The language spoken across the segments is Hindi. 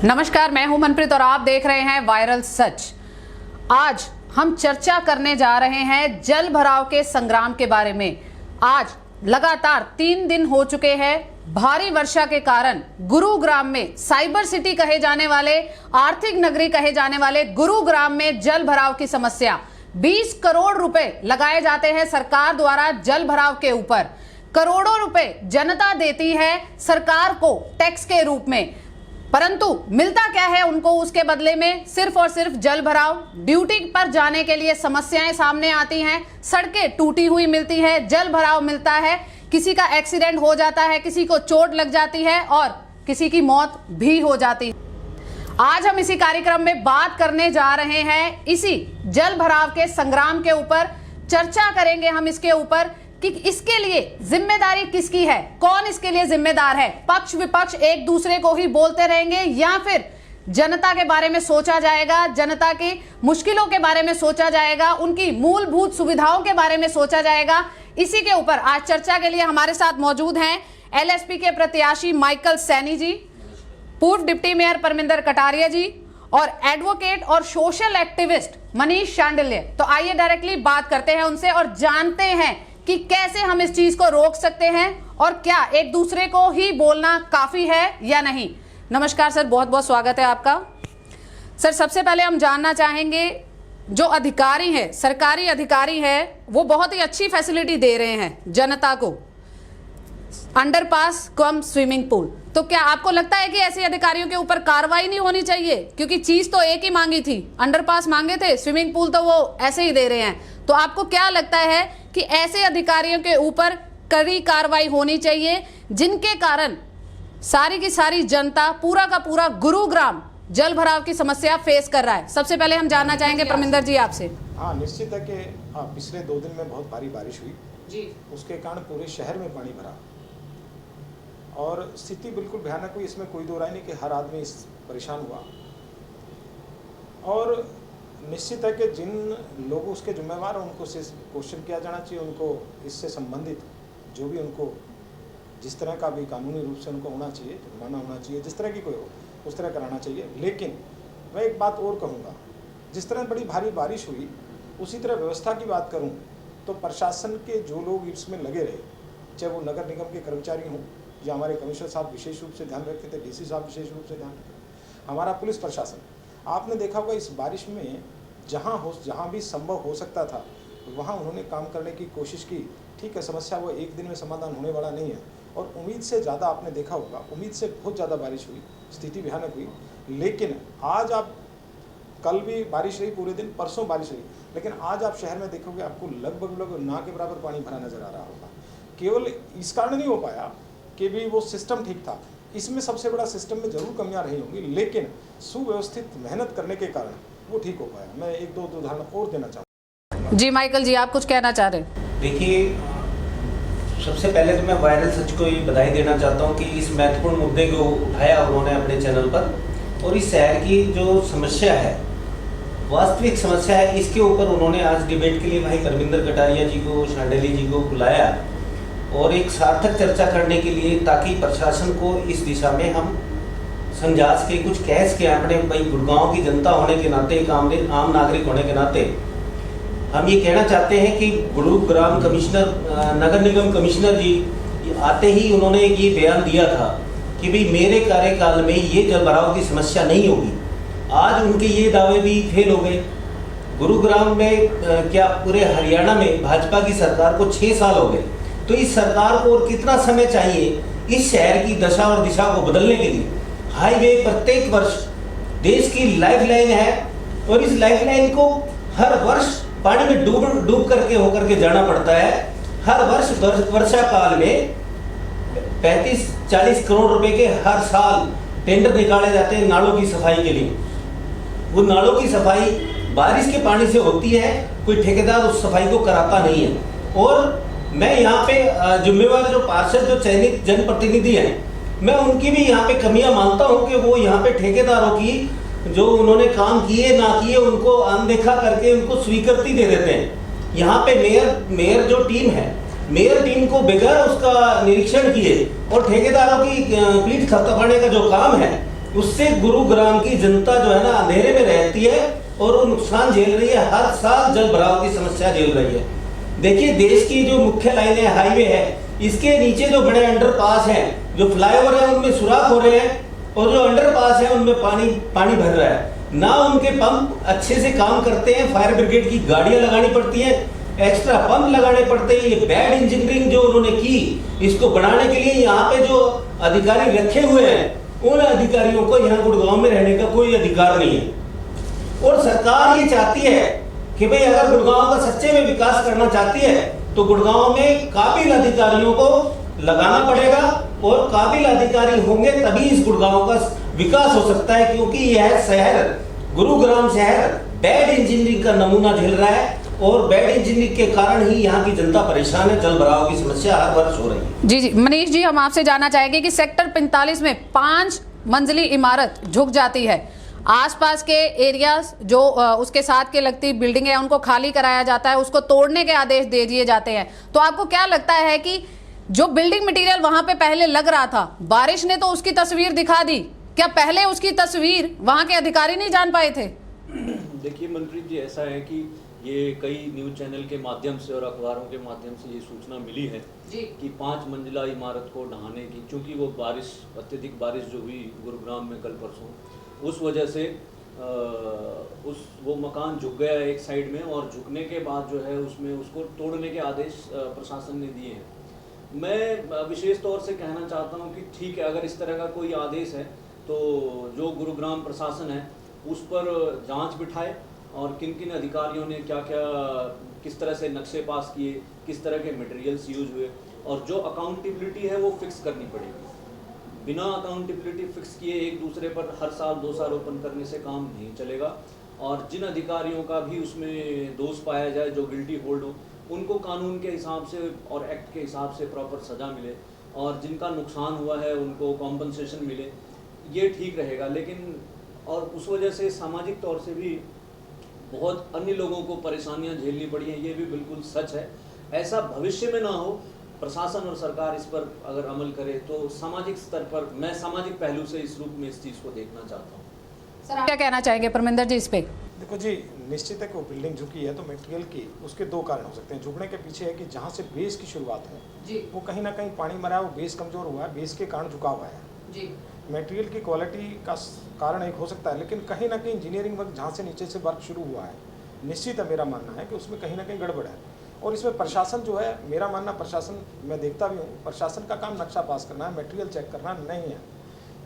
नमस्कार, मैं हूं मनप्रीत और आप देख रहे हैं वायरल सच। आज हम चर्चा करने जा रहे हैं जल भराव के संग्राम के बारे में। आज लगातार 3 दिन हो चुके हैं। भारी वर्षा के कारण गुरुग्राम में, साइबर सिटी कहे जाने वाले, आर्थिक नगरी कहे जाने वाले गुरुग्राम में जल भराव की समस्या। 20 करोड़ रुपए लगाए जाते हैं सरकार द्वारा जल भराव के ऊपर। करोड़ों रुपए जनता देती है सरकार को टैक्स के रूप में, परंतु मिलता क्या है उनको उसके बदले में? सिर्फ और सिर्फ जल भराव। ड्यूटी पर जाने के लिए समस्याएं सामने आती हैं, सड़कें टूटी हुई मिलती है, जल भराव मिलता है, किसी का एक्सीडेंट हो जाता है, किसी को चोट लग जाती है और किसी की मौत भी हो जाती है। आज हम इसी कार्यक्रम में बात करने जा रहे हैं इसी जल भराव के संग्राम के ऊपर। चर्चा करेंगे हम इसके ऊपर कि इसके लिए जिम्मेदारी किसकी है, कौन इसके लिए जिम्मेदार है। पक्ष विपक्ष एक दूसरे को ही बोलते रहेंगे या फिर जनता के बारे में सोचा जाएगा, जनता की मुश्किलों के बारे में सोचा जाएगा, उनकी मूलभूत सुविधाओं के बारे में सोचा जाएगा। इसी के ऊपर आज चर्चा के लिए हमारे साथ मौजूद हैं एलएसपी के प्रत्याशी माइकल सैनी जी, पूर्व डिप्टी मेयर परमिंदर कटारिया जी और एडवोकेट और सोशल एक्टिविस्ट मनीष शांडिल्य। तो आइए डायरेक्टली बात करते हैं उनसे और जानते हैं कि कैसे हम इस चीज को रोक सकते हैं और क्या एक दूसरे को ही बोलना काफी है या नहीं। नमस्कार सर, बहुत बहुत स्वागत है आपका। सर, सबसे पहले हम जानना चाहेंगे, जो अधिकारी हैं, सरकारी अधिकारी हैं, वो बहुत ही अच्छी फैसिलिटी दे रहे हैं जनता को, अंडरपास कम स्विमिंग पूल, तो क्या आपको लगता है कि ऐसे अधिकारियों के ऊपर कार्रवाई नहीं होनी चाहिए? क्योंकि चीज तो एक ही मांगी थी, अंडरपास मांगे थे, स्विमिंग पूल तो वो ऐसे ही दे रहे हैं। तो आपको क्या लगता है कि ऐसे अधिकारियों के ऊपर कड़ी कार्रवाई होनी चाहिए जिनके कारण सारी की सारी जनता, पूरा का पूरा गुरुग्राम जल भराव की समस्या फेस कर रहा है? सबसे पहले हम जानना चाहेंगे परमिंदर जी आपसे। हाँ, निश्चित है कि पिछले 2 दिन में बहुत भारी बारिश हुई जी, उसके कारण पूरे शहर में पानी भरा और स्थिति बिल्कुल भयानक हुई। इसमें कोई दो राय नहीं कि हर आदमी परेशान हुआ। और निश्चित है कि जिन लोगों उसके जिम्मेवार हैं उनको क्वेश्चन किया जाना चाहिए, उनको इससे संबंधित जो भी उनको जिस तरह का भी कानूनी रूप से उनको होना चाहिए, जुर्माना होना चाहिए, जिस तरह की कोई हो उस तरह कराना चाहिए। लेकिन मैं एक बात और कहूँगा, जिस तरह बड़ी भारी बारिश हुई उसी तरह व्यवस्था की बात करूँ तो प्रशासन के जो लोग इसमें लगे रहे, चाहे वो नगर निगम के कर्मचारी हों या हमारे कमिश्नर साहब विशेष रूप से ध्यान रखते थे, डीसी साहब विशेष रूप से ध्यान रखते, हमारा पुलिस प्रशासन, आपने देखा होगा इस बारिश में जहाँ भी संभव हो सकता था वहाँ उन्होंने काम करने की कोशिश की। ठीक है, समस्या वो एक दिन में समाधान होने वाला नहीं है और उम्मीद से ज़्यादा आपने देखा होगा, उम्मीद से बहुत ज़्यादा बारिश हुई, स्थिति भयानक हुई। लेकिन आज आप, कल भी बारिश रही पूरे दिन, परसों बारिश रही, लेकिन आज आप शहर में देखोगे आपको लगभग ना के बराबर पानी भरा नजर आ रहा होगा। केवल इस कारण नहीं हो पाया कि भी वो सिस्टम ठीक था, इसमें सबसे बड़ा सिस्टम में जरूर कमियां रही होंगी, लेकिन सुव्यवस्थित मेहनत करने के कारण वो ठीक हो पाया। मैं एक दो उदाहरण और देना चाहूँगा। जी माइकल जी, आप कुछ कहना चाह रहे हैं? देखिए, सबसे पहले तो मैं वायरल सच को ये बधाई देना चाहता हूँ कि इस महत्वपूर्ण मुद्दे को उठाया उन्होंने अपने चैनल पर, और इस शहर की जो समस्या है, वास्तविक समस्या है, इसके ऊपर उन्होंने आज डिबेट के लिए भाई परमिंदर कटारिया जी को, शांडिल्य जी को बुलाया और एक सार्थक चर्चा करने के लिए, ताकि प्रशासन को इस दिशा में हम संजास के कुछ कह सके। अपने भाई गुड़गांव की जनता होने के नाते, एक आम नागरिक होने के नाते हम ये कहना चाहते हैं कि गुरुग्राम कमिश्नर, नगर निगम कमिश्नर जी आते ही उन्होंने ये बयान दिया था कि भाई मेरे कार्यकाल में ये जल भराव की समस्या नहीं होगी। आज उनके ये दावे भी फेल हो गए। गुरुग्राम में क्या पूरे हरियाणा में भाजपा की सरकार को 6 साल हो गए, तो इस सरकार को और कितना समय चाहिए इस शहर की दशा और दिशा को बदलने के लिए? हाईवे प्रत्येक वर्ष देश की लाइफलाइन है और इस लाइफलाइन को हर वर्ष पानी में डूब करके होकर के जाना पड़ता है। हर वर्ष वर्षा काल में 35-40 करोड़ रुपए के हर साल टेंडर निकाले जाते हैं नालों की सफाई के लिए। वो नालों की सफाई बारिश के पानी से होती है, कोई ठेकेदार उस सफाई को कराता नहीं है। और मैं यहाँ पे जिम्मेवार जो पार्षद, जो चयनित जनप्रतिनिधि हैं, मैं उनकी भी यहाँ पे कमियां मानता हूँ कि वो यहाँ पे ठेकेदारों की जो उन्होंने काम किए ना किए उनको अनदेखा करके उनको स्वीकृति दे देते हैं। यहाँ पे मेयर जो टीम है, मेयर टीम को बगैर उसका निरीक्षण किए और ठेकेदारों की पीठ थपथपाने का जो काम है उससे गुरुग्राम की जनता जो है ना अंधेरे में रहती है और वो नुकसान झेल रही है। हर साल जल भराव की समस्या झेल रही है। देखिए, देश की जो मुख्य लाइनें हाईवे है, इसके नीचे जो बड़े अंडरपास हैं, जो फ्लाईओवर है, उनमें सुराख हो रहे हैं और जो अंडरपास है उनमें पानी भर रहा है। ना उनके पंप अच्छे से काम करते हैं, फायर ब्रिगेड की गाड़ियां लगानी पड़ती हैं, एक्स्ट्रा पंप लगाने पड़ते हैं। ये बैड इंजीनियरिंग जो उन्होंने की, इसको बनाने के लिए यहाँ पे जो अधिकारी रखे हुए हैं, उन अधिकारियों को यहाँ गुड़गांव में रहने का कोई अधिकार नहीं है। और सरकार ये चाहती है कि भाई अगर गुड़गांव का सच्चे में विकास करना चाहती है तो गुड़गांव में काबिल अधिकारियों को लगाना पड़ेगा और काबिल अधिकारी होंगे तभी इस गुड़गांव का विकास हो सकता है। क्योंकि यह शहर, गुरुग्राम शहर, बैड इंजीनियरिंग का नमूना झेल रहा है और बैड इंजीनियरिंग के कारण ही यहाँ की जनता परेशान है। जल भराव की समस्या हर वर्ष हो रही है। जी जी मनीष जी, हम आपसे जानना चाहेंगे कि सेक्टर 45 में 5 मंजिली इमारत झुक जाती है, आसपास के एरियाज जो उसके साथ के लगती बिल्डिंग है उनको खाली कराया जाता है, उसको तोड़ने के आदेश दे दिए जाते हैं। तो आपको क्या लगता है कि जो बिल्डिंग मटेरियल वहां पे पहले लग रहा था, बारिश ने तो उसकी तस्वीर दिखा दी, क्या पहले उसकी तस्वीर वहां के अधिकारी नहीं जान पाए थे? देखिए मंत्री जी, ऐसा है कि ये कई न्यूज़ चैनल के माध्यम से और अखबारों के माध्यम से ये सूचना मिली है जी। कि 5 मंजिला इमारत को ढहाने की, क्योंकि वो बारिश, अत्यधिक बारिश जो हुई गुरुग्राम में कल परसों, उस वजह से वो मकान झुक गया एक साइड में, और झुकने के बाद जो है उसमें उसको तोड़ने के आदेश प्रशासन ने दिए हैं। मैं विशेष तौर से कहना चाहता हूं कि ठीक है, अगर इस तरह का कोई आदेश है तो जो गुरुग्राम प्रशासन है उस पर जांच बिठाए और किन किन अधिकारियों ने क्या क्या, किस तरह से नक्शे पास किए, किस तरह के मटेरियल्स यूज हुए, और जो अकाउंटेबिलिटी है वो फिक्स करनी पड़ेगी। बिना अकाउंटेबिलिटी फिक्स किए एक दूसरे पर हर साल दोषारोपण करने से काम नहीं चलेगा। और जिन अधिकारियों का भी उसमें दोष पाया जाए, जो गिल्टी होल्ड हो, उनको कानून के हिसाब से और एक्ट के हिसाब से प्रॉपर सज़ा मिले, और जिनका नुकसान हुआ है उनको कॉम्पनसेशन मिले, ये ठीक रहेगा। लेकिन और उस वजह से सामाजिक तौर से भी बहुत अन्य लोगों को परेशानियां झेलनी पड़ी हैं, ये भी बिल्कुल सच है। ऐसा भविष्य में ना हो, प्रशासन और सरकार इस पर अगर अमल करे तो सामाजिक स्तर पर, मैं सामाजिक पहलू से इस रूप में इस चीज़ को देखना चाहता हूँ। सर आप क्या कहना चाहेंगे परमिंदर जी इस पे? देखो जी, निश्चित है कि वो बिल्डिंग झुकी है तो मटेरियल की उसके 2 कारण हो सकते हैं। झुकने के पीछे है कि जहाँ से बेस की शुरुआत है जी, वो कहीं ना कहीं पानी मरा है, वो बेस कमज़ोर हुआ है, बेस के कारण झुका हुआ है जी। मटेरियल की क्वालिटी का कारण एक हो सकता है, लेकिन कहीं ना कहीं इंजीनियरिंग वर्क जहाँ से नीचे से वर्क शुरू हुआ है, निश्चित है मेरा मानना है कि उसमें कहीं ना कहीं गड़बड़ है। और इसमें प्रशासन जो है, मेरा मानना, प्रशासन, मैं देखता भी हूँ, प्रशासन का काम नक्शा पास करना है, मटेरियल चेक करना नहीं है।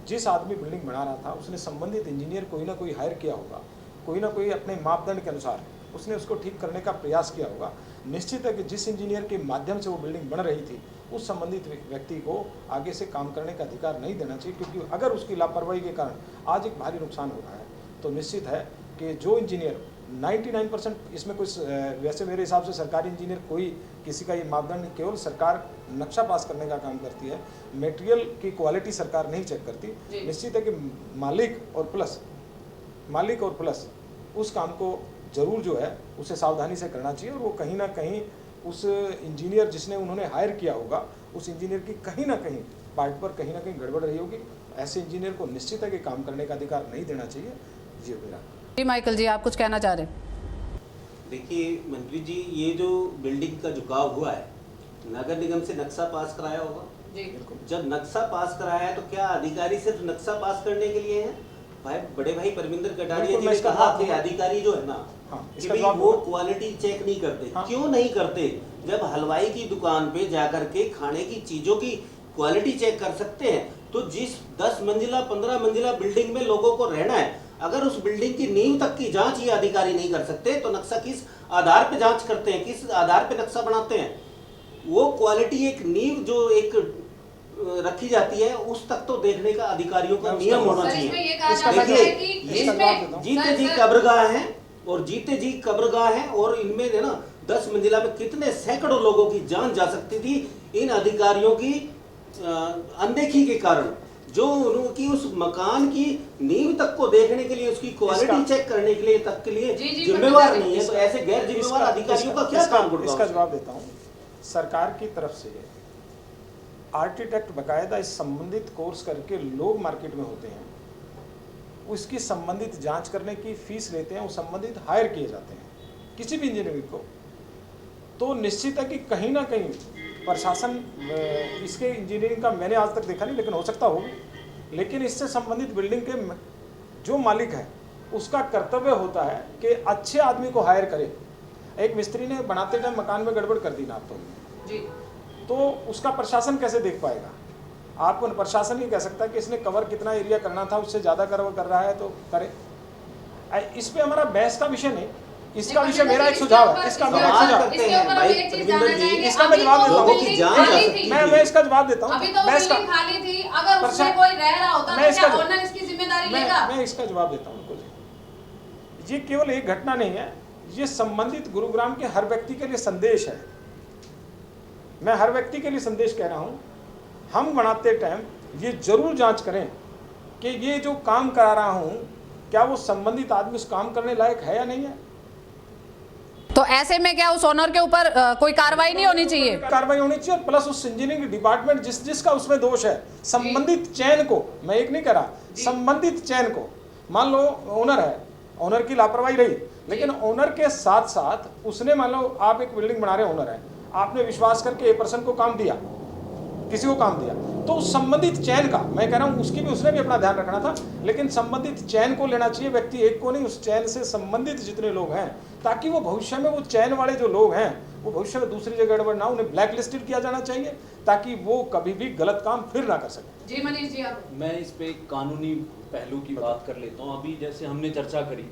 जिस आदमी बिल्डिंग बना रहा था उसने संबंधित इंजीनियर कोई ना कोई हायर किया होगा, कोई ना कोई अपने मापदंड के अनुसार उसने उसको ठीक करने का प्रयास किया होगा। निश्चित है कि जिस इंजीनियर के माध्यम से वो बिल्डिंग बन रही थी, उस संबंधित व्यक्ति को आगे से काम करने का अधिकार नहीं देना चाहिए, क्योंकि अगर उसकी लापरवाही के कारण आज एक भारी नुकसान हो रहा है तो निश्चित है कि जो इंजीनियर 99% इसमें कुछ, वैसे मेरे हिसाब से सरकारी इंजीनियर कोई किसी का ये मापदंड, केवल सरकार नक्शा पास करने का काम करती है, मटेरियल की क्वालिटी सरकार नहीं चेक करती। निश्चित है कि मालिक और प्लस उस काम को जरूर जो है उसे सावधानी से करना चाहिए, और वो कहीं ना कहीं उस इंजीनियर जिसने उन्होंने हायर किया होगा, उस इंजीनियर की कहीं ना कहीं पार्ट पर कहीं ना कहीं गड़बड़ रही होगी। ऐसे इंजीनियर को निश्चित है कि काम करने का अधिकार नहीं देना चाहिए। जी मेरा जी माइकल जी, आप कुछ कहना चाह रहे हैं? देखिए मंत्री जी, ये जो बिल्डिंग का झुकाव हुआ है, नगर निगम से नक्शा पास कराया होगा जी। जब नक्शा पास कराया है तो क्या अधिकारी सिर्फ नक्शा पास करने के लिए हैं? भाई, बड़े भाई परमिंदर कटारिया जी ने कहा कि अधिकारी जो है ना, कि भाई वो क्वालिटी चेक नहीं करते। क्यों नहीं करते? जब हलवाई की दुकान पे जाकर के खाने की चीजों की क्वालिटी चेक कर सकते हैं, तो जिस 10 मंजिला 15 मंजिला बिल्डिंग में लोगों को रहना है, अगर उस बिल्डिंग की नींव तक की जांच ये अधिकारी नहीं कर सकते तो नक्शा किस आधार पे जांच करते हैं, किस आधार पे नक्शा बनाते हैं? वो क्वालिटी, एक नींव जो एक रखी जाती है, उस तक तो देखने का अधिकारियों का नियम होना चाहिए। देखिए, जीते जी कब्रगाह है और जीते जी कब्रगाह है, और इनमें है ना 10 मंजिला में कितने सैकड़ों लोगों की जान जा सकती थी इन अधिकारियों की अनदेखी के कारण, जो उनकी उस मकान की नींव तक को देखने के लिए, उसकी क्वालिटी चेक करने के लिए तक के लिए जिम्मेवार नहीं है। तो ऐसे गैर जिम्मेवार अधिकारियों का क्या काम? इसका जवाब देता हूँ। सरकार की तरफ से आर्किटेक्ट बाकायदा इस संबंधित कोर्स करके लोग मार्केट में होते हैं, उसकी संबंधित जांच करने की फीस लेते हैं, वो संबंधित हायर किए जाते हैं किसी भी इंजीनियरिंग को, तो निश्चित है कि कहीं ना कहीं प्रशासन इसके इंजीनियरिंग का मैंने आज तक देखा नहीं, लेकिन हो सकता हो, लेकिन इससे संबंधित बिल्डिंग के जो मालिक है उसका कर्तव्य होता है कि अच्छे आदमी को हायर करे। एक मिस्त्री ने बनाते टाइम मकान में गड़बड़ कर दी ना तो जी, तो उसका प्रशासन कैसे देख पाएगा? आपको प्रशासन ही कह सकता है कि इसने कवर कितना एरिया करना था, उससे ज़्यादा कवर कर रहा है तो करे। इस पे हमारा बहस का विषय नहीं, इसका विषय मेरा एक सुझाव है, इसका मेरा एक सुझाव, इसका मैं जवाब देता हूँ, मैं इसका जवाब देता हूँ, मैं इसका जवाब देता हूँ। ये केवल एक घटना नहीं है, ये संबंधित गुरुग्राम के हर व्यक्ति के लिए संदेश है। मैं हर व्यक्ति के लिए संदेश कह रहा हूँ, हम बनाते टाइम ये जरूर जांच करें कि ये जो काम करा रहा हूँ क्या वो संबंधित आदमी उस काम करने लायक है या नहीं है। तो ऐसे में क्या उस ओनर के ऊपर कोई कार्रवाई नहीं होनी चाहिए? कार्रवाई होनी चाहिए, और प्लस उस इंजीनियरिंग डिपार्टमेंट जिसका उसमें दोष है, संबंधित चैन को, मैं एक नहीं कह रहा, संबंधित चैन को, मान लो ओनर है, ओनर की लापरवाही रही, लेकिन ओनर के साथ साथ उसने, मान लो आप एक बिल्डिंग बना रहे ओनर है, आपने विश्वास करके ए पर्सन को काम दिया, किसी को काम दिया, तो उस संबंधित चैन का, मैं कह रहा हूँ उसकी भी, उसने भी अपना ध्यान रखना था, लेकिन संबंधित चैन को लेना चाहिए, व्यक्ति एक को नहीं, उस चैन से संबंधित जितने लोग हैं, ताकि वो भविष्य में, वो चैन वाले जो लोग हैं वो भविष्य में दूसरी जगह गड़बड़ ना, उन्हें ब्लैक लिस्टेड किया जाना चाहिए ताकि वो कभी भी गलत काम फिर ना कर सके। जी मनीष जी, आप। मैं इस पे एक कानूनी पहलू की बात कर लेता हूँ। अभी जैसे हमने चर्चा करी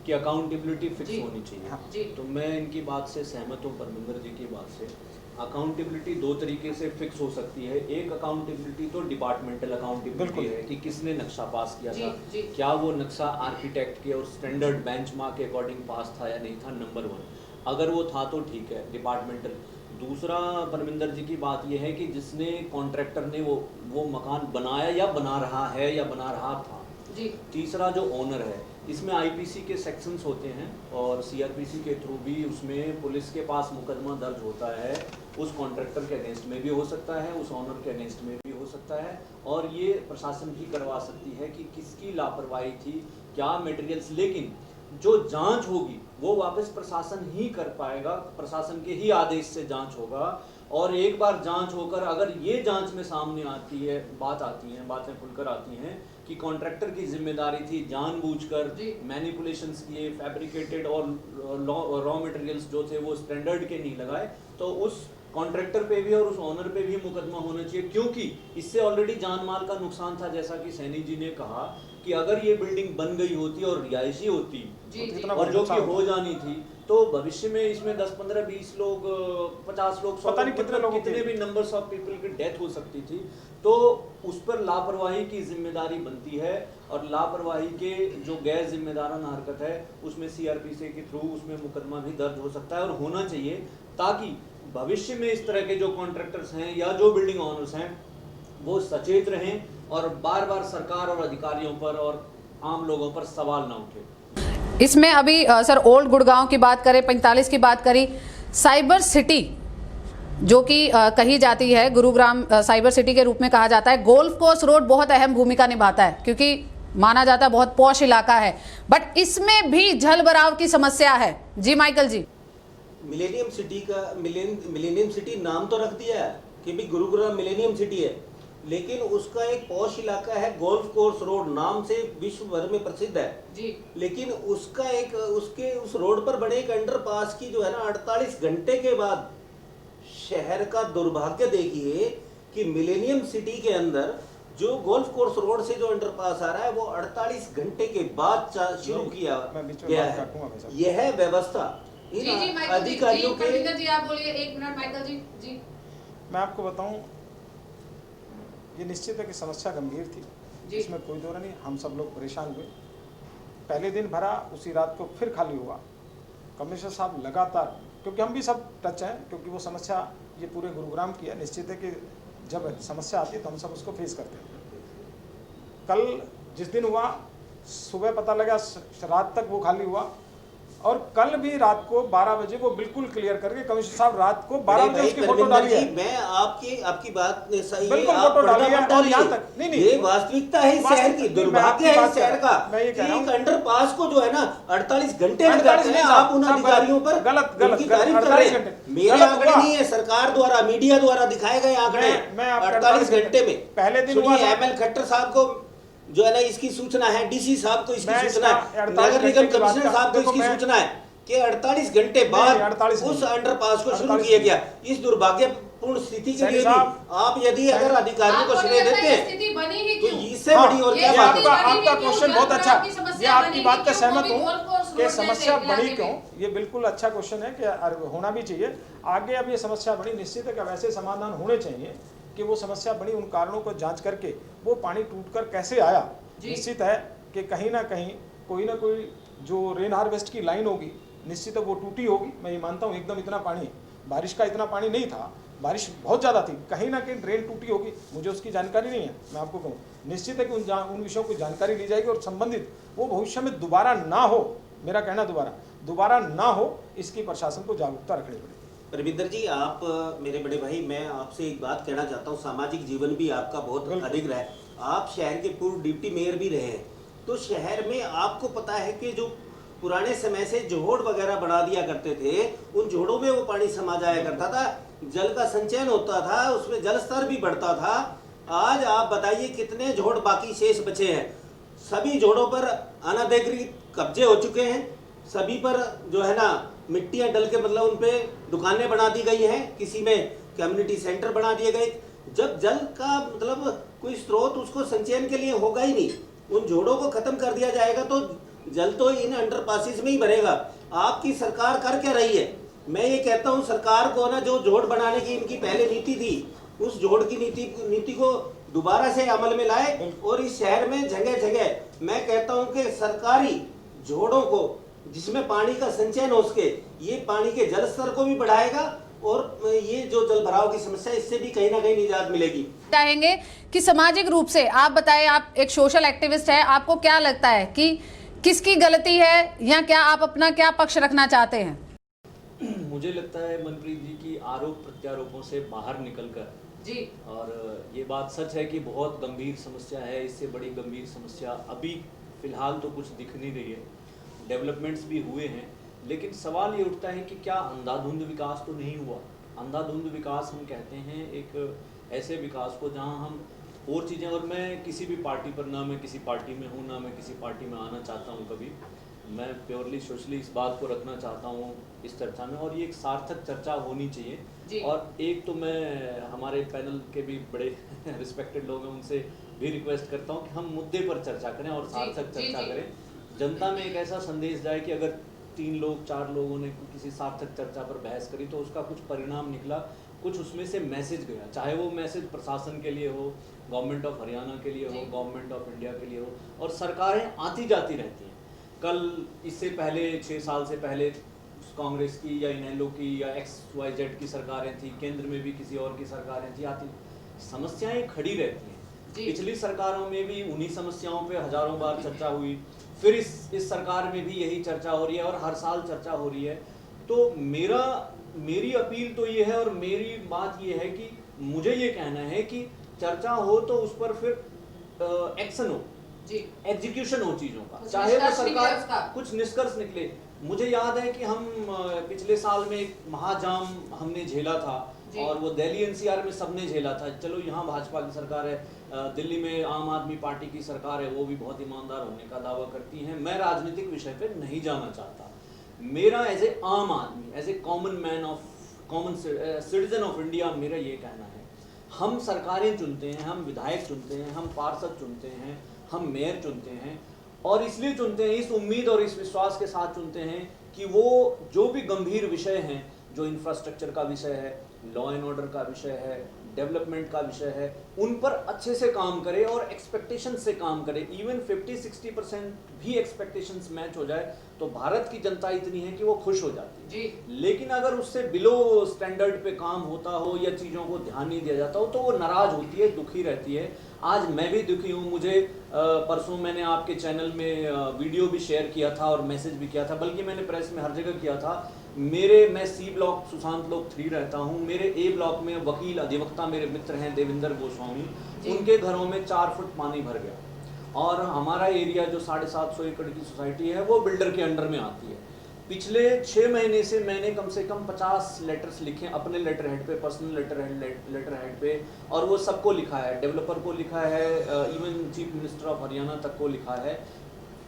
कि अकाउंटेबिलिटी फिक्स होनी चाहिए, तो मैं इनकी बात से सहमत हूँ, परमिंदर जी की बात से। अकाउंटेबिलिटी दो तरीके से फिक्स हो सकती है। एक अकाउंटेबिलिटी तो डिपार्टमेंटल अकाउंटेबिलिटी है कि किसने नक्शा पास किया था, क्या वो नक्शा आर्किटेक्ट के और स्टैंडर्ड बेंचमार्क के अकॉर्डिंग पास था या नहीं था, नंबर 1। अगर वो था तो ठीक है, डिपार्टमेंटल। दूसरा परमिंदर जी की बात यह है कि जिसने कॉन्ट्रैक्टर ने वो मकान बनाया या बना रहा है या बना रहा था। तीसरा जो ओनर है, इसमें आईपीसी के सेक्शंस होते हैं और सीआरपीसी के थ्रू भी उसमें पुलिस के पास मुकदमा दर्ज होता है, उस कॉन्ट्रैक्टर के अगेंस्ट में भी हो सकता है, उस ओनर के अगेंस्ट में भी हो सकता है, और ये प्रशासन भी करवा सकती है कि किसकी लापरवाही थी, क्या मटेरियल्स। लेकिन जो जांच होगी वो वापस प्रशासन ही कर पाएगा, प्रशासन के ही आदेश से जांच होगा। और एक बार जांच होकर अगर ये जांच में सामने आती है, बातें खुलकर आती हैं कि कॉन्ट्रैक्टर की जिम्मेदारी थी जानबूझकर मैनिपुलेशंस किए, फैब्रिकेटेड और रॉ मटेरियल्स जो थे वो स्टैंडर्ड के नहीं लगाए, तो उस कॉन्ट्रैक्टर पे भी और उस ओनर पे भी मुकदमा होना चाहिए, क्योंकि इससे ऑलरेडी जान माल का नुकसान था। जैसा कि सैनी जी ने कहा कि अगर ये बिल्डिंग बन गई होती और रिहायशी होती और जो कि हो जानी थी, तो भविष्य में इसमें 10, 15, 20 लोग, 50 लोग, पता नहीं कितने भी नंबर्स ऑफ पीपल की डेथ हो सकती थी। तो उस पर लापरवाही की जिम्मेदारी बनती है, और लापरवाही के जो गैर जिम्मेदाराना हरकत है उसमें सीआरपीसी के थ्रू उसमें मुकदमा भी दर्ज हो सकता है और होना चाहिए, ताकि भविष्य में इस तरह के जो कॉन्ट्रैक्टर्स हैं या जो बिल्डिंग ओनर्स हैं वो सचेत रहें और बार बार सरकार और अधिकारियों पर और आम लोगों पर सवाल ना उठे। इसमें अभी सर ओल्ड गुड़गांव की बात करें, 45 की बात करी, साइबर सिटी जो कि कही जाती है, गुरुग्राम साइबर सिटी के रूप में कहा जाता है। गोल्फ कोर्स रोड बहुत अहम भूमिका निभाता है क्योंकि माना जाता है बहुत पॉश इलाका है, बट इसमें भी जल भराव की समस्या है। जी माइकल जी। मिलेनियम सिटी नाम तो रख दिया है कि भी गुरुग्राम मिलेनियम सिटी है, लेकिन उसका एक पॉश इलाका है, गोल्फ कोर्स रोड नाम से विश्व भर में प्रसिद्ध है जी। लेकिन उसका एक उस रोड पर बने एक अंडरपास की जो है ना 48 घंटे के बाद, शहर का दुर्भाग्य देखिए कि मिलेनियम सिटी के अंदर जो गोल्फ कोर्स रोड से जो अंडरपास आ रहा है वो 48 घंटे के बाद शुरू किया गया है। यह व्यवस्था अधिकारियों के। जी आप बोलिए, 1 मिनट माइकल जी। जी मैं आपको बताऊं, ये निश्चित है कि समस्या गंभीर थी, इसमें कोई दो नहीं, हम सब लोग परेशान हुए। पहले दिन भरा, उसी रात को फिर खाली हुआ। कमिश्नर साहब लगातार, क्योंकि हम भी सब टच हैं, क्योंकि वो समस्या ये पूरे गुरुग्राम की है, निश्चित है कि जब समस्या आती है तो हम सब उसको फेस करते हैं। कल जिस दिन हुआ, सुबह पता लगा, रात तक वो खाली हुआ, और कल भी रात को 12 बजे वो बिल्कुल क्लियर करके कमिश्नर साहब रात को 12 नहीं बजे भाई, उसकी फोटो परमिंदर डाली जी, है। मैं आपकी बात ने सही है, बिल्कुल आप फोटो डाली पर्दा है मत और डालिए। यहाँ तक नहीं ये वास्तविकता है इस शहर की, वास्तविक- मैं दुर्भाग्य आपकी है बात इस कर शहर रहा का हूं। मैं ये कह कि रहा हूं एक अंडरपास को जो है ना 48 घंटे लग 48 जाते हैं। नहीं आप साहब, उन साहब अधिकारियों पर गलत उनकी तारीफ कर 48 रहे हैं। घंटे मेरे गलत आंकड़े हुआ। नहीं है, सरकार द्वारा, मीडिया द्वारा दिखाए गए आंकड़े। मैं आपको 48 घंटे में पहले दिन हुआ सुनिए, साहब। ML खट्टर साहब को जो है ना इसकी सूचना है, DC साहब को इसकी मैं सूचना इसका है, 48 नगर निगम घंटे की बात कमिश्नर का- साहब को देखो इसकी मैं- सूचना है कि 48 घंटे नहीं, बाद 48 उस नहीं। अंडरपास को शुरू 48 किया नहीं। गया। इस दुर्भाग्यपूर्ण स्थिति के सैनी लिए भी साहब, आप यदि अगर अधिकारियों को श्रेय देते हैं स्थिति बनी ही तो क्यों? इससे हाँ, बड़ी और ये क्या ये बात स्थिति है? आपका बनी आपका क्यों? क्वेश्चन बहुत जल अच्छा भराव की है। समस्या ये आपकी बनी बात का क्यों? सहमत कभी हूँ गोल्फ कोर्स कि रोड समस्या जैसे बड़ी इलाके क्यों। में। ये बिल्कुल अच्छा क्वेश्चन है कि होना भी चाहिए। आगे अब ये समस्या बड़ी, निश्चित है कि वैसे समाधान होने चाहिए कि वो समस्या बड़ी, उन कारणों को जांच करके वो पानी टूटकर कैसे आया। जी। निश्चित है कि कहीं ना कोई जो रेन हार्वेस्ट की लाइन होगी, निश्चित है वो टूटी होगी। मैं ये मानता हूँ, एकदम इतना पानी, बारिश का इतना पानी नहीं था, बारिश बहुत ज़्यादा थी, कहीं ना कहीं ड्रेन टूटी होगी। मुझे उसकी जानकारी नहीं है, मैं आपको कहूँ। निश्चित है कि उन विषयों की जानकारी ली जाएगी और संबंधित वो भविष्य में दोबारा ना हो, मेरा कहना दोबारा ना हो, इसकी प्रशासन को जागरूकता रखनी पड़ेगी। रविंदर जी, आप मेरे बड़े भाई, मैं आपसे एक बात कहना चाहता हूँ। सामाजिक जीवन भी आपका बहुत बिल्कुल। अधिक रहा है, आप शहर के पूर्व डिप्टी मेयर भी रहे हैं, तो शहर में आपको पता है कि जो पुराने समय से जोड़ वगैरह बना दिया करते थे, उन जोड़ों में वो पानी समा जाया करता था, जल का संचयन होता था, उसमें जल स्तर भी बढ़ता था। आज आप बताइए कितने जोड़ बाकी शेष बचे हैं? सभी जोड़ों पर अनाधिकृत कब्जे हो चुके हैं, सभी पर जो है ना मिट्टियां डल के, मतलब उन पे दुकानें बना दी गई हैं, किसी में कम्युनिटी सेंटर बना दिए गए। जब जल का मतलब कोई स्रोत उसको संचयन के लिए होगा ही नहीं, उन जोड़ों को खत्म कर दिया जाएगा तो जल तो इन अंडरपासेस में ही भरेगा। आपकी सरकार कर क्या रही है? मैं ये कहता हूँ सरकार को ना, जो जोड़ बनाने की इनकी पहले नीति थी, उस जोड़ की नीति को दोबारा से अमल में लाए और इस शहर में जगह जगह मैं कहता हूँ कि सरकारी जोड़ों को, जिसमें पानी का संचयन हो सके, ये पानी के जल स्तर को भी बढ़ाएगा और ये जो जल भराव की समस्या, इससे भी कहीं ना कहीं निजात मिलेगी। चाहेंगे कि सामाजिक रूप से आप बताएं, आप एक सोशल एक्टिविस्ट है, आपको क्या लगता है कि किसकी गलती है या क्या आप अपना क्या पक्ष रखना चाहते हैं? मुझे लगता है मनप्रीत जी की आरोप प्रत्यारोपों से बाहर निकलकर जी, और ये बात सच है कि बहुत गंभीर समस्या है। इससे बड़ी गंभीर समस्या अभी फिलहाल तो कुछ दिख नहीं रही है, डेवलपमेंट्स भी हुए हैं, लेकिन सवाल ये उठता है कि क्या अंधाधुंध विकास तो नहीं हुआ? अंधाधुंध विकास हम कहते हैं एक ऐसे विकास को जहां हम और चीज़ें, और मैं किसी भी पार्टी पर, ना मैं किसी पार्टी में हूं, ना मैं किसी पार्टी में आना चाहता हूं कभी, मैं प्योरली सोशली इस बात को रखना चाहता हूं इस चर्चा में, और ये एक सार्थक चर्चा होनी चाहिए। जी। और एक तो मैं हमारे पैनल के भी बड़े रिस्पेक्टेड लोग हैं, उनसे भी रिक्वेस्ट करता हूं कि हम मुद्दे पर चर्चा करें और सार्थक जी, चर्चा जी। करें। जनता में एक ऐसा संदेश जाए कि अगर 3 लोग 4 लोगों ने किसी सार्थक चर्चा पर बहस करी तो उसका कुछ परिणाम निकला, कुछ उसमें से मैसेज गया, चाहे वो मैसेज प्रशासन के लिए हो, गवर्नमेंट ऑफ हरियाणा के लिए हो, गवर्नमेंट ऑफ इंडिया के लिए हो, और सरकारें आती जाती रहती हैं। कल इससे पहले 6 साल से पहले कांग्रेस की या इनेलो की या XYZ की सरकारें थी, केंद्र में भी किसी और की सरकारें थी, आती समस्याएं खड़ी रहती हैं। पिछली सरकारों में भी उन्हीं समस्याओं पे हजारों बार चर्चा हुई, फिर इस सरकार में भी यही चर्चा हो रही है और हर साल चर्चा हो रही है। तो मेरी अपील तो ये है और मेरी बात ये है कि मुझे ये कहना है कि चर्चा हो तो उस पर फिर एक्शन हो, एग्जीक्यूशन हो चीजों का, चाहे वो सरकार कुछ निष्कर्ष निकले। मुझे याद है कि हम पिछले साल में एक महाजाम हमने झेला था और वो दिल्ली NCR में सबने झेला था। चलो यहाँ भाजपा की सरकार है, दिल्ली में आम आदमी पार्टी की सरकार है, वो भी बहुत ईमानदार होने का दावा करती है। मैं राजनीतिक विषय पे नहीं जाना चाहता। मेरा एज ए आम आदमी, as a common citizen of India, मेरा ये कहना है, हम सरकारें चुनते हैं, हम विधायक चुनते हैं, हम पार्षद चुनते हैं, हम मेयर चुनते हैं, और इसलिए चुनते हैं, इस उम्मीद और इस विश्वास के साथ चुनते हैं कि वो जो भी गंभीर विषय हैं, जो इंफ्रास्ट्रक्चर का विषय है, लॉ एंड ऑर्डर का विषय है, डेवलपमेंट का विषय है, उन पर अच्छे से काम करे और एक्सपेक्टेशन से काम करे। इवन 50-60% भी एक्सपेक्टेशंस मैच हो जाए तो भारत की जनता इतनी है कि वो खुश हो जाती है जी। लेकिन अगर उससे बिलो स्टैंडर्ड पे काम होता हो या चीज़ों को ध्यान नहीं दिया जाता हो तो वो नाराज होती है, दुखी रहती है। आज मैं भी दुखी हूँ। मुझे परसों मैंने आपके चैनल में वीडियो भी शेयर किया था और मैसेज भी किया था, बल्कि मैंने प्रेस में हर जगह किया था। मैं सी ब्लॉक सुशांत ब्लॉक 3 रहता हूँ। मेरे ए ब्लॉक में वकील अधिवक्ता मेरे मित्र हैं देवेंद्र गोस्वामी, उनके घरों में 4 फुट पानी भर गया और हमारा एरिया जो 750 एकड़ की सोसाइटी है वो बिल्डर के अंडर में आती है। पिछले 6 महीने से मैंने कम से कम 50 लेटर्स लिखे अपने लेटर हेड पे, पर्सनल लेटर हेड पे, और वो सबको लिखा है, डेवलपर को लिखा है, even chief minister of Haryana तक को लिखा है।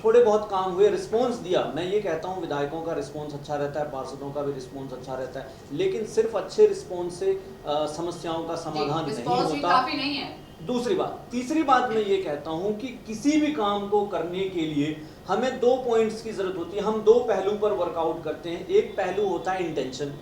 थोड़े बहुत काम हुए, रिस्पॉन्स दिया। मैं ये कहता हूँ विधायकों का रिस्पॉन्स अच्छा रहता है, पार्षदों का भी रिस्पॉन्स अच्छा रहता है, लेकिन सिर्फ अच्छे रिस्पॉन्स से समस्याओं का समाधान नहीं होता। काफी नहीं है। दूसरी बात, तीसरी बात मैं ये कहता हूं कि किसी भी काम को करने के लिए हमें 2 पॉइंट्स की जरूरत होती है। हम 2 पहलू पर वर्कआउट करते हैं। एक पहलू होता है इंटेंशन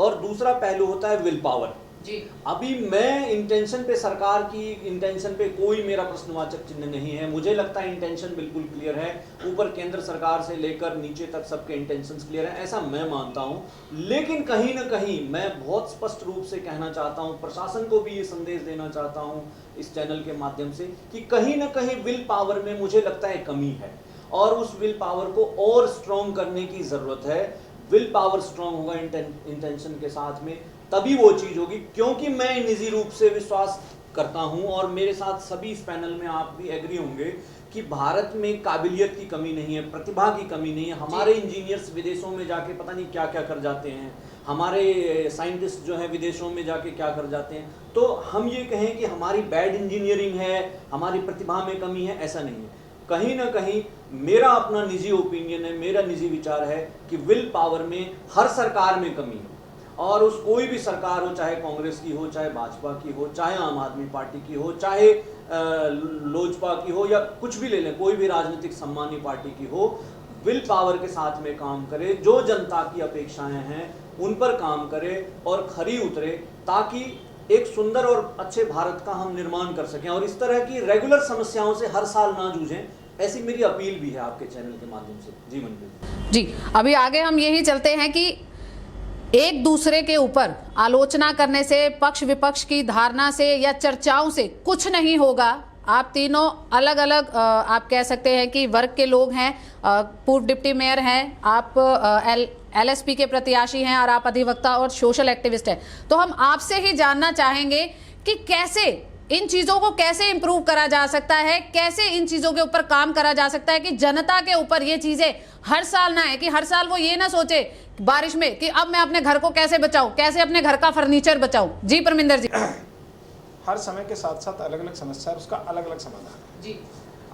और दूसरा पहलू होता है विल पावर जी। अभी मैं इंटेंशन पे, सरकार की इंटेंशन पे कोई मेरा प्रश्नवाचक चिन्ह नहीं है। मुझे लगता है इंटेंशन बिल्कुल क्लियर है, ऊपर केंद्र सरकार से लेकर नीचे तक सबके इंटेंशंस क्लियर हैं, ऐसा मैं मानता हूं। लेकिन कहीं ना कहीं मैं बहुत स्पष्ट रूप से कहना चाहता हूं, प्रशासन को भी ये संदेश देना चाहता हूं इस चैनल के माध्यम से कि कहीं ना कहीं विल पावर में मुझे लगता है कमी है और उस विल पावर को और स्ट्रॉन्ग करने की जरूरत है। विल पावर स्ट्रॉन्ग होगा इंटेंशन के साथ में, तभी वो चीज होगी। क्योंकि मैं निजी रूप से विश्वास करता हूं और मेरे साथ सभी इस पैनल में आप भी एग्री होंगे कि भारत में काबिलियत की कमी नहीं है, प्रतिभा की कमी नहीं है। हमारे इंजीनियर्स विदेशों में जाके पता नहीं क्या क्या कर जाते हैं, हमारे साइंटिस्ट जो हैं विदेशों में जाके क्या कर जाते हैं। तो हम ये कहें कि हमारी बैड इंजीनियरिंग है, हमारी प्रतिभा में कमी है, ऐसा नहीं है। कहीं ना कहीं मेरा अपना निजी ओपिनियन है, मेरा निजी विचार है कि विल पावर में हर सरकार में कमी है और उस कोई भी सरकार हो, चाहे कांग्रेस की हो, चाहे भाजपा की हो, चाहे आम आदमी पार्टी की हो, चाहे लोजपा की हो या कुछ भी ले लें, कोई भी राजनीतिक सम्मानी पार्टी की हो, विल पावर के साथ में काम करे, जो जनता की अपेक्षाएं हैं उन पर काम करे और खरी उतरे, ताकि एक सुंदर और अच्छे भारत का हम निर्माण कर सकें और इस तरह की रेगुलर समस्याओं से हर साल ना जूझें। ऐसी मेरी अपील भी है आपके चैनल के माध्यम से। जी मनप्रीत जी, अभी आगे हम यही चलते हैं कि एक दूसरे के ऊपर आलोचना करने से, पक्ष विपक्ष की धारणा से या चर्चाओं से कुछ नहीं होगा। आप तीनों अलग अलग आप कह सकते हैं कि वर्ग के लोग हैं, पूर्व डिप्टी मेयर हैं, आप LSP के प्रत्याशी हैं और आप अधिवक्ता और सोशल एक्टिविस्ट हैं। तो हम आपसे ही जानना चाहेंगे कि कैसे इन चीज़ों को कैसे इंप्रूव करा जा सकता है, कैसे इन चीज़ों के ऊपर काम करा जा सकता है कि जनता के ऊपर ये चीज़ें हर साल ना है, कि हर साल वो ये ना सोचे बारिश में कि अब मैं अपने घर को कैसे बचाऊं, कैसे अपने घर का फर्नीचर बचाऊं। जी परमिंदर जी। हर समय के साथ साथ अलग अलग समस्या है, उसका अलग अलग समाधान है जी।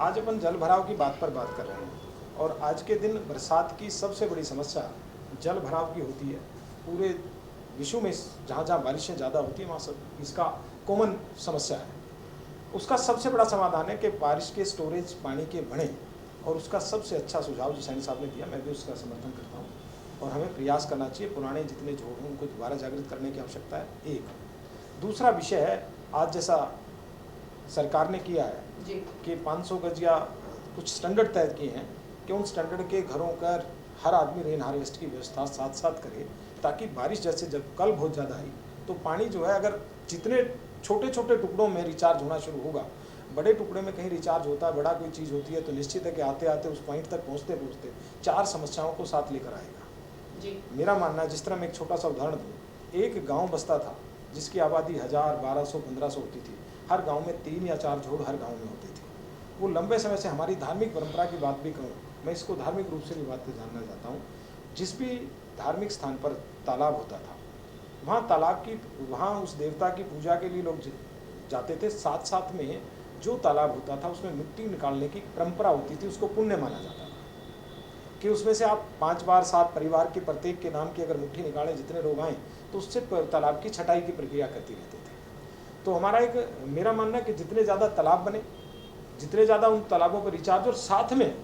आज अपन जल भराव की बात पर बात कर रहे हैं और आज के दिन बरसात की सबसे बड़ी समस्या जल भराव की होती है। पूरे विश्व में जहाँ जहाँ बारिशें ज़्यादा होती हैं वहाँ सब इसका कॉमन समस्या है। उसका सबसे बड़ा समाधान है कि बारिश के स्टोरेज पानी के बढ़ें और उसका सबसे अच्छा सुझाव जो सैनी साहब ने दिया, मैं भी उसका समर्थन करता हूँ और हमें प्रयास करना चाहिए। पुराने जितने जोड़ हैं उनको दोबारा जागृत करने की आवश्यकता है। एक दूसरा विषय है, आज जैसा सरकार ने किया है जी। कि 500 गज या कुछ स्टैंडर्ड तय किए हैं कि उन स्टैंडर्ड के घरों का हर आदमी रेन हार्वेस्ट की व्यवस्था साथ साथ करे, ताकि बारिश जैसे जब कल बहुत ज़्यादा आई तो पानी जो है अगर जितने छोटे छोटे टुकड़ों में रिचार्ज होना शुरू होगा, बड़े टुकड़े में कहीं रिचार्ज होता है, बड़ा कोई चीज़ होती है, तो निश्चित है कि आते आते उस पॉइंट तक पहुँचते पहुँचते 4 समस्याओं को साथ लेकर आएगा। जी। मेरा मानना है, जिस तरह मैं एक छोटा सा उदाहरण दूँ, एक गाँव बसता था जिसकी आबादी 1000, 1200, 1500 होती थी। हर गाँव में 3 या 4 जोड़ हर गाँव में होते थे। वो लंबे समय से, हमारी धार्मिक परंपरा की बात भी कहूँ, मैं इसको धार्मिक रूप से भी बात जानना चाहता हूँ, जिस भी धार्मिक स्थान पर तालाब होता था वहाँ उस देवता की पूजा के लिए लोग जाते थे। साथ साथ में जो तालाब होता था उसमें मिट्टी निकालने की परंपरा होती थी, उसको पुण्य माना जाता था कि उसमें से आप 5 बार 7 परिवार के प्रत्येक के नाम की अगर मिट्टी निकालें, जितने लोग आएँ तो उससे तालाब की छटाई की प्रक्रिया करती रहते थे। तो मेरा मानना है कि जितने ज़्यादा तालाब बने, जितने ज़्यादा उन तालाबों पर रिचार्ज, और साथ में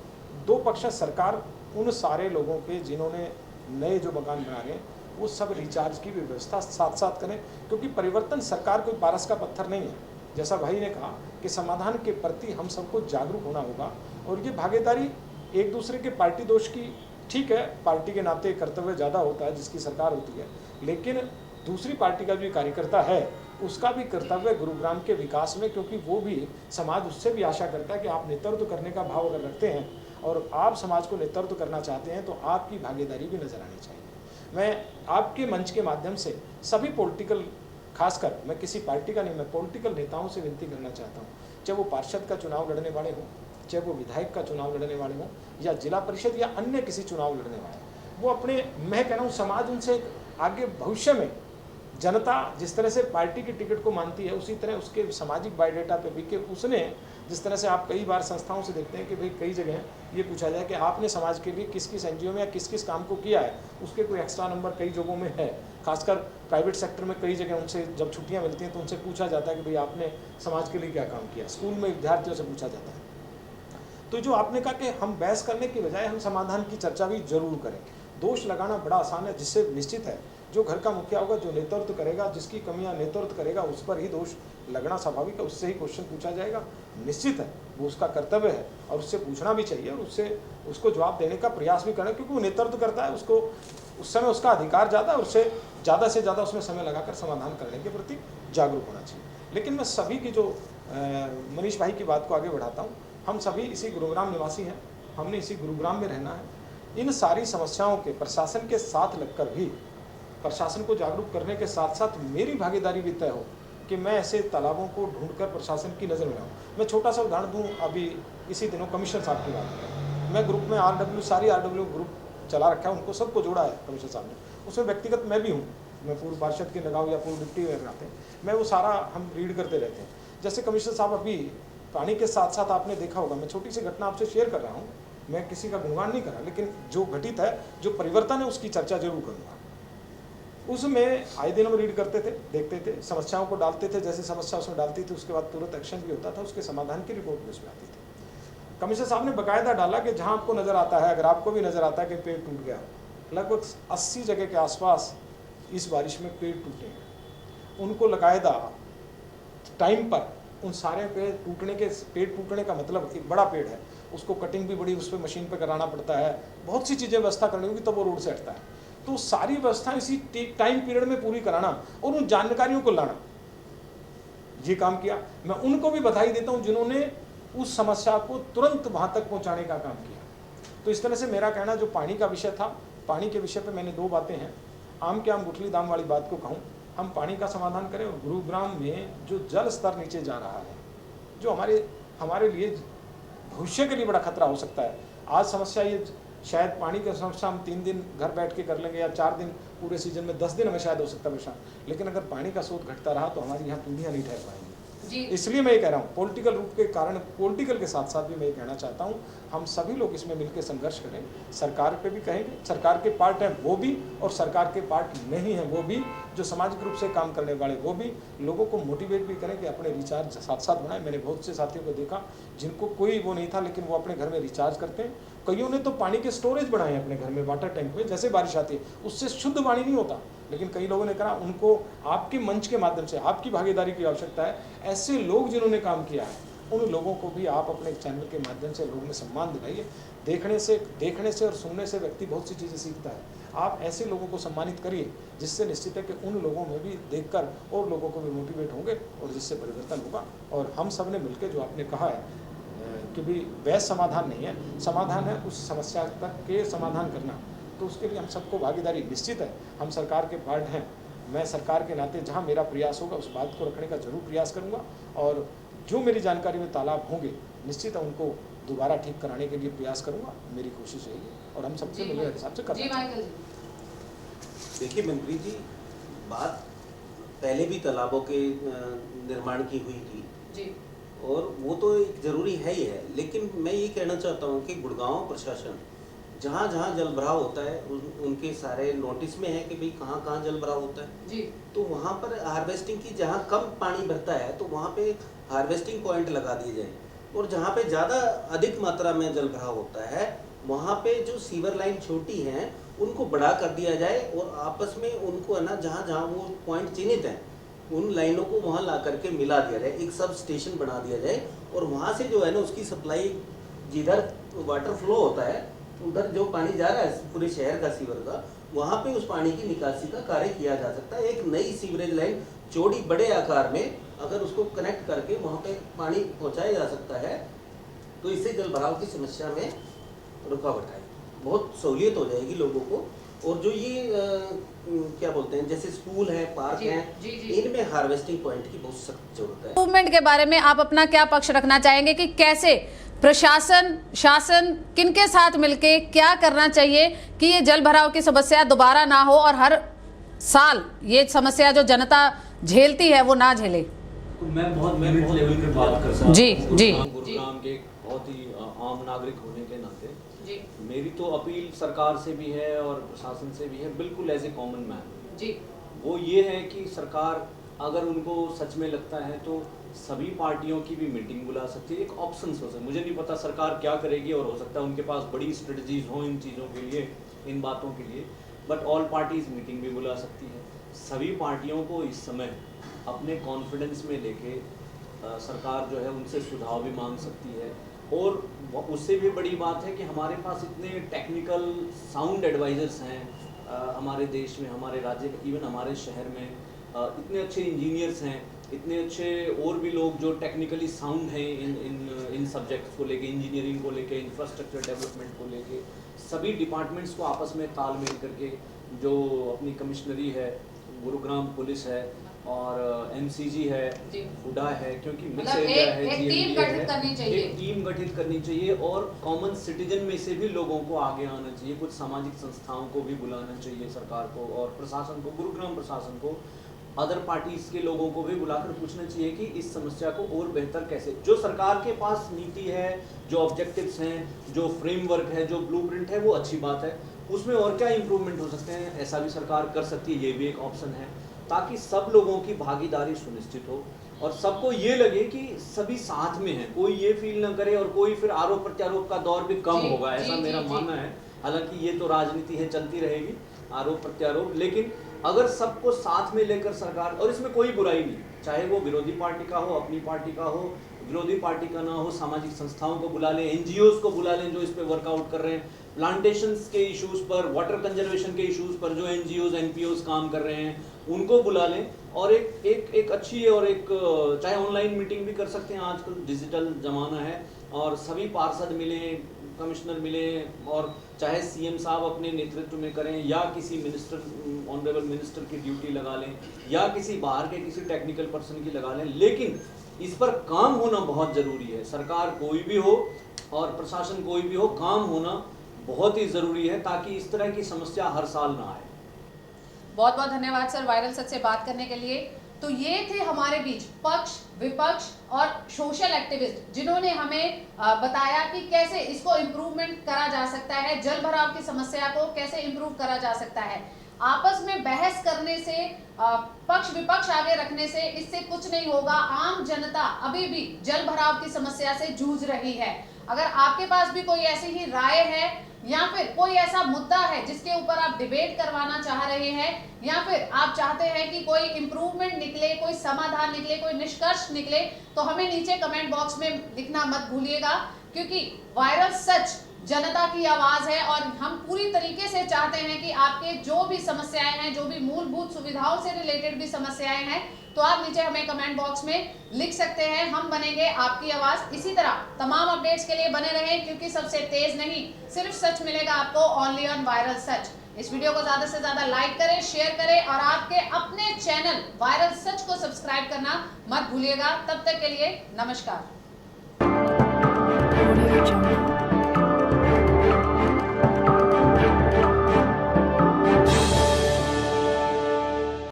2 पक्ष सरकार उन सारे लोगों के जिन्होंने नए जो मकान बना रहे हैं वो सब रिचार्ज की भी व्यवस्था साथ साथ करें, क्योंकि परिवर्तन सरकार कोई पारस का पत्थर नहीं है। जैसा भाई ने कहा कि समाधान के प्रति हम सबको जागरूक होना होगा, और ये भागीदारी एक दूसरे के पार्टी दोष की, ठीक है, पार्टी के नाते कर्तव्य ज़्यादा होता है जिसकी सरकार होती है, लेकिन दूसरी पार्टी का जो कार्यकर्ता है उसका भी कर्तव्य गुरुग्राम के विकास में, क्योंकि वो भी समाज उससे भी आशा करता है कि आप नेतृत्व करने का भाव अगर रखते हैं और आप समाज को नेतृत्व करना चाहते हैं तो आपकी भागीदारी भी नजर आनी चाहिए। मैं आपके मंच के माध्यम से सभी पॉलिटिकल, खासकर मैं किसी पार्टी का नहीं, मैं पॉलिटिकल नेताओं से विनती करना चाहता हूँ, चाहे वो पार्षद का चुनाव लड़ने वाले हों, चाहे वो विधायक का चुनाव लड़ने वाले हों, या जिला परिषद या अन्य किसी चुनाव लड़ने वाले, वो अपने, मैं कह रहा हूँ समाज उनसे आगे भविष्य में, जनता जिस तरह से पार्टी की टिकट को मानती है उसी तरह उसके सामाजिक बायोडाटा पे भी, कि उसने जिस तरह से आप कई बार संस्थाओं से देखते हैं कि भाई कई जगह ये पूछा जाए कि आपने समाज के लिए किस किस एनजीओ में या किस किस काम को किया है, उसके कोई एक्स्ट्रा नंबर कई जगहों में है। खासकर प्राइवेट सेक्टर में कई जगह उनसे जब छुट्टियां मिलती हैं तो उनसे पूछा जाता है कि भाई आपने समाज के लिए क्या काम किया। स्कूल में विद्यार्थियों से पूछा जाता है। तो जो आपने कहा कि हम बहस करने की बजाय हम समाधान की चर्चा भी जरूर करें। दोष लगाना बड़ा आसान है, जिससे निश्चित है जो घर का मुखिया होगा, जो नेतृत्व करेगा, जिसकी कमियां नेतृत्व करेगा, उस पर ही दोष लगना स्वाभाविक है, उससे ही क्वेश्चन पूछा जाएगा। निश्चित है वो उसका कर्तव्य है और उससे पूछना भी चाहिए और उसको जवाब देने का प्रयास भी करना, क्योंकि वो नेतृत्व करता है, उसको उस समय उसका अधिकार ज़्यादा है और उससे ज़्यादा उसमें समय लगाकर समाधान करने के प्रति जागरूक होना चाहिए। लेकिन मैं सभी की जो मनीष भाई की बात को आगे बढ़ाता हूँ, हम सभी इसी गुरुग्राम निवासी हैं, हमने इसी गुरुग्राम में रहना है। इन सारी समस्याओं के प्रशासन के साथ लगकर भी, प्रशासन को जागरूक करने के साथ साथ मेरी भागीदारी भी तय हो कि मैं ऐसे तालाबों को ढूंढकर प्रशासन की नज़र में लाऊं। मैं छोटा सा उदाहरण दूं, अभी इसी दिनों कमिश्नर साहब की बात करें, मैं ग्रुप में सारी आरडब्ल्यू ग्रुप चला रखा है, उनको सबको जोड़ा है कमिश्नर साहब ने, उसमें व्यक्तिगत मैं भी हूँ, मैं पूर्व पार्षद के लगाओ या पूर्व डिप्टी में आते हैं, मैं वो सारा हम रीड करते रहते हैं। जैसे कमिश्नर साहब अभी पानी के साथ साथ आपने देखा होगा, मैं छोटी सी घटना आपसे शेयर कर रहा हूँ, मैं किसी का गुणगान नहीं कर रहा, लेकिन जो घटित है, जो परिवर्तन है, उसकी चर्चा जरूर करूँगा। उसमें आए दिन हम रीड करते थे, देखते थे, समस्याओं को डालते थे, जैसे समस्या उसमें डालती थी उसके बाद तुरंत एक्शन भी होता था, उसके समाधान की रिपोर्ट भी उसमें आती थी। कमिश्नर साहब ने बाकायदा डाला कि जहाँ आपको नज़र आता है, अगर आपको भी नज़र आता है कि पेड़ टूट गया, लगभग 80 जगह के आसपास इस बारिश में पेड़ टूटे हैं, उनको बाकायदा टाइम पर उन सारे पेड़ टूटने का मतलब एक बड़ा पेड़ है, उसको कटिंग भी बड़ी उस पर मशीन पर कराना पड़ता है, बहुत सी चीज़ें व्यवस्था करनी होगी तब वो रोड से हटता है। तो सारी व्यवस्था इसी टाइम पीरियड में पूरी कराना और उन जानकारियों को लाना, ये काम किया। मैं उनको भी बधाई देता हूं जिन्होंने उस समस्या को तुरंत वहां तक पहुंचाने का काम किया। तो इस तरह से मेरा कहना, जो पानी का विषय था, पानी के विषय पे मैंने 2 बातें हैं। आम के आम गुठली दाम वाली बात को कहूँ, हम पानी का समाधान करें, और गुरुग्राम में जो जल स्तर नीचे जा रहा है, जो हमारे लिए भविष्य के लिए बड़ा खतरा हो सकता है। आज समस्या ये, शायद पानी की समस्या हम 3 दिन घर बैठ के कर लेंगे, या 4 दिन पूरे सीजन में, 10 दिन हमें शायद हो सकता है परेशान, लेकिन अगर पानी का स्रोत घटता रहा तो हमारी यहाँ पीढ़ियाँ नहीं ठहर पाएंगी। इसलिए मैं ये कह रहा हूँ, पॉलिटिकल रूप के कारण, पॉलिटिकल के साथ साथ भी मैं ये कहना चाहता हूँ, हम सभी लोग इसमें मिलकर संघर्ष करें। सरकार पे भी कहेंगे, सरकार के पार्ट हैं वो भी, और सरकार के पार्ट नहीं हैं वो भी, जो सामाजिक रूप से काम करने वाले वो भी, लोगों को मोटिवेट भी करें कि अपने रिचार्ज साथ साथ बनाएं। मैंने बहुत से साथियों को देखा जिनको कोई वो नहीं था, लेकिन वो अपने घर में रिचार्ज करते हैं। कईयों ने तो पानी के स्टोरेज बनाए हैं अपने घर में, वाटर टैंक में, जैसे बारिश आती है उससे शुद्ध पानी नहीं होता, लेकिन कई लोगों ने कहा उनको आपके मंच के माध्यम से आपकी भागीदारी की आवश्यकता है। ऐसे लोग जिन्होंने काम किया है, उन लोगों को भी आप अपने चैनल के माध्यम से लोगों में सम्मान दिलाइए। देखने से और सुनने से व्यक्ति बहुत सी चीज़ें सीखता है। आप ऐसे लोगों को सम्मानित करिए, जिससे निश्चित है कि उन लोगों में भी देखकर और लोगों को भी मोटिवेट होंगे और जिससे परिवर्तन होगा। और हम सब ने मिलकर, जो आपने कहा है कि भी वैध समाधान नहीं है, समाधान है उस समस्या तक के समाधान करना, तो उसके लिए हम सबको भागीदारी निश्चित है। हम सरकार के पार्ट हैं, मैं सरकार के नाते जहां मेरा प्रयास होगा उस बात को रखने का जरूर प्रयास करूंगा, और जो मेरी जानकारी में तालाब होंगे निश्चित है उनको दोबारा ठीक कराने के लिए प्रयास करूंगा। मेरी कोशिश यही है और हम सबसे मेरे हिसाब से करना चाहिए। देखिए मंत्री जी, बात पहले भी तालाबों के निर्माण की हुई थी जी, और वो तो एक ज़रूरी है ही है, लेकिन मैं ये कहना चाहता हूँ कि गुड़गांव प्रशासन जहाँ जहाँ जल भराव होता है उनके सारे नोटिस में है कि भाई कहाँ कहाँ जल भराव होता है जी, तो वहाँ पर हार्वेस्टिंग की, जहाँ कम पानी भरता है तो वहाँ पे हार्वेस्टिंग पॉइंट लगा दिए जाए, और जहाँ पे ज़्यादा अधिक मात्रा में जल भराव होता है वहाँ पे जो सीवर लाइन छोटी हैं उनको बड़ा कर दिया जाए और आपस में उनको है ना जहाँ जहाँ वो पॉइंट चिन्हित हैं उन लाइनों को वहाँ ला करके मिला दिया जाए, एक सब स्टेशन बना दिया जाए और वहाँ से जो है ना उसकी सप्लाई, जिधर वाटर फ्लो होता है उधर जो पानी जा रहा है पूरे शहर का सीवर का, वहाँ पे उस पानी की निकासी का कार्य किया जा सकता है। एक नई सीवरेज लाइन चौड़ी बड़े आकार में अगर उसको कनेक्ट करके वहाँ पे पानी पहुँचाया जा सकता है तो इससे जल भराव की समस्या में रुकावट आएगी, बहुत सहूलियत हो जाएगी लोगों को। और जो ये क्या बोलते हैं जैसे स्कूल है, पार्क हैं, इनमें हार्वेस्टिंग पॉइंट की बहुत सख्त जरूरत है। इम्प्रूवमेंट के बारे में आप अपना क्या पक्ष रखना चाहेंगे कि कैसे प्रशासन, शासन किनके साथ मिलके क्या करना चाहिए कि ये जल भराव की समस्या दोबारा ना हो और हर साल ये समस्या जो जनता झेलती है वो ना झेले? मैं बहुत लेवल पे बात कर सकता हूँ। गुरुग्राम के एक बहुत ही आम नागरिक होने के नाते मेरी तो अपील सरकार से भी है और प्रशासन से भी है, बिल्कुल एज ए कॉमन मैन, वो ये है कि सरकार अगर उनको सच में लगता है तो सभी पार्टियों की भी मीटिंग बुला सकती है, एक ऑप्शन हो सकता है। मुझे नहीं पता सरकार क्या करेगी और हो सकता है उनके पास बड़ी स्ट्रेटजीज हो इन चीज़ों के लिए, इन बातों के लिए, बट ऑल पार्टीज मीटिंग भी बुला सकती है। सभी पार्टियों को इस समय अपने कॉन्फिडेंस में लेके सरकार जो है उनसे सुझाव भी मांग सकती है। और उससे भी बड़ी बात है कि हमारे पास इतने टेक्निकल साउंड एडवाइजर्स हैं हमारे देश में, हमारे राज्य में, इवन हमारे शहर में इतने अच्छे इंजीनियर्स हैं, इतने अच्छे और भी लोग जो टेक्निकली साउंड हैं इन सब्जेक्ट्स को लेके, इंजीनियरिंग को लेके, इंफ्रास्ट्रक्चर डेवलपमेंट को लेके, सभी डिपार्टमेंट्स को आपस में तालमेल करके, जो अपनी कमिश्नरी है, गुरुग्राम पुलिस है और एमसीजी है, हुडा है, क्योंकि मिक्स एरिया है, एक टीम गठित करनी चाहिए, एक टीम गठित करनी चाहिए और कॉमन सिटीजन में से भी लोगों को आगे आना चाहिए, कुछ सामाजिक संस्थाओं को भी बुलाना चाहिए सरकार को और प्रशासन को, गुरुग्राम प्रशासन को, अदर पार्टीज के लोगों को भी बुलाकर पूछना चाहिए कि इस समस्या को और बेहतर कैसे, जो सरकार के पास नीति है, जो ऑब्जेक्टिव्स हैं, जो फ्रेमवर्क है, जो ब्लूप्रिंट है, वो अच्छी बात है, उसमें और क्या इम्प्रूवमेंट हो सकते हैं ऐसा भी सरकार कर सकती है, ये भी एक ऑप्शन है, ताकि सब लोगों की भागीदारी सुनिश्चित हो और सबको ये लगे कि सभी साथ में हैं, कोई ये फील ना करे और कोई फिर आरोप प्रत्यारोप का दौर भी कम होगा, ऐसा मेरा मानना है। हालांकि ये तो राजनीति है, चलती रहेगी आरोप प्रत्यारोप, लेकिन अगर सबको साथ में लेकर सरकार, और इसमें कोई बुराई नहीं, चाहे वो विरोधी पार्टी का हो, अपनी पार्टी का हो, विरोधी पार्टी का ना हो, सामाजिक संस्थाओं को बुला लें, एनजीओज को बुला लें जो इस पे वर्कआउट कर रहे हैं, प्लांटेशंस के इश्यूज पर, वाटर कंजर्वेशन के इश्यूज पर जो एनजीओज एनपीओज काम कर रहे हैं उनको बुला लें और एक अच्छी और एक चाहे ऑनलाइन मीटिंग भी कर सकते हैं, आजकल डिजिटल जमाना है, और सभी पार्षद मिलें, कमिश्नर मिले और चाहे सीएम साहब अपने नेतृत्व में करें या किसी मिनिस्टर, ऑनरेबल मिनिस्टर की ड्यूटी लगा लें या किसी बाहर के किसी टेक्निकल पर्सन की लगा लें, लेकिन इस पर काम होना बहुत ज़रूरी है। सरकार कोई भी हो और प्रशासन कोई भी हो, काम होना बहुत ही ज़रूरी है ताकि इस तरह की समस्या हर साल ना आए। बहुत बहुत धन्यवाद सर वायरल सच से बात करने के लिए। तो ये थे हमारे बीच पक्ष, विपक्ष और सोशल एक्टिविस्ट जिन्होंने हमें बताया कि कैसे इसको इम्प्रूवमेंट करा जा सकता है, जल भराव की समस्या को कैसे इम्प्रूव करा जा सकता है। आपस में बहस करने से, पक्ष विपक्ष आगे रखने से इससे कुछ नहीं होगा। आम जनता अभी भी जल भराव की समस्या से जूझ रही है। अगर आपके पास भी कोई ऐसी ही राय है या फिर कोई ऐसा मुद्दा है जिसके ऊपर आप डिबेट करवाना चाह रहे हैं या फिर आप चाहते हैं कि कोई इम्प्रूवमेंट निकले, कोई समाधान निकले, कोई निष्कर्ष निकले, तो हमें नीचे कमेंट बॉक्स में लिखना मत भूलिएगा, क्योंकि वायरल सच जनता की आवाज है और हम पूरी तरीके से चाहते हैं कि आपके जो भी समस्याएं हैं, जो भी मूलभूत सुविधाओं से रिलेटेड भी समस्याएं हैं, तो आप नीचे हमें कमेंट बॉक्स में लिख सकते हैं। हम बनेंगे आपकी आवाज। इसी तरह तमाम अपडेट्स के लिए बने रहें, क्योंकि सबसे तेज नहीं सिर्फ सच मिलेगा आपको, ओनली ऑन वायरल सच। इस वीडियो को ज्यादा से ज्यादा लाइक करें, शेयर करें और आपके अपने चैनल वायरल सच को सब्सक्राइब करना मत भूलिएगा। तब तक के लिए नमस्कार।